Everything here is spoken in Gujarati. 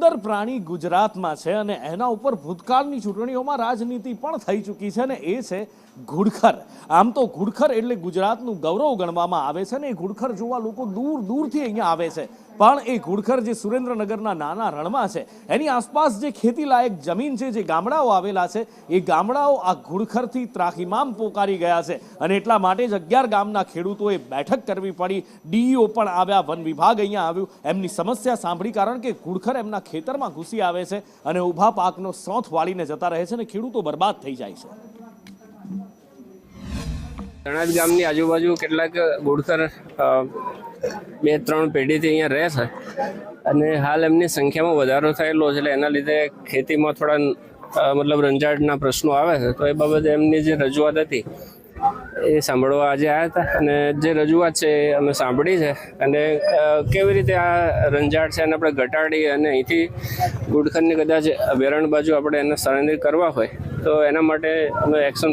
સુંદર પ્રાણી ગુજરાતમાં છે અને એના ઉપર ભૂતકાળની ચૂંટણીઓમાં રાજનીતિ પણ થઈ ચૂકી છે અને એ છે ઘુડખર। આમ તો ઘુડખર એટલે ગુજરાતનું ગૌરવ ગણવામાં આવે છે ને એ ઘુડખર જોવા લોકો દૂર દૂરથી અહીંયા આવે છે, પણ એ ઘુડખર જે સુરેન્દ્રનગરના નાના રણમાં છે એની આસપાસ જે ખેતીલાયક જમીન છે, જે ગામડાઓ આવેલા છે, એ ગામડાઓ આ ઘુડખરથી ત્રાહિમામ પોકારી ગયા છે અને એટલા માટે જ 11 ગામના ખેડૂતોએ બેઠક કરવી પડી। ડીઈઓ પણ આવ્યા, વન વિભાગ અહીંયા આવ્યું, એમની સમસ્યા સાંભળી, કારણ કે ઘુડખર એમના ખેતરમાં ઘૂસી આવે છે અને ઊભા પાકનો સોથ વાળીને જતા રહે છે અને ખેડૂતો બરબાદ થઈ જાય છે। તણાદ ગામની આજુબાજુ કેટલાક ઘુડખર 2-3 પેઢીથી અહીંયા રહે છે અને હાલ એમની સંખ્યામાં વધારો થયેલો છે, એટલે એના લીધે ખેતીમાં થોડા મતલબ રંજાડના પ્રશ્નો આવે છે। તો એ બાબતે એમની જે રજૂઆત હતી એ સાંભળવા આજે આવ્યા હતા અને જે રજૂઆત છે એ અમે સાંભળી છે અને કેવી રીતે આ રંજાડ છે એને આપણે ઘટાડી અને અહીંથી ઘુડખરની કદાચ વેરણ બાજુ આપણે એને સ્થળાંતરિત કરવા હોય તો એના માટે અમે એક્શન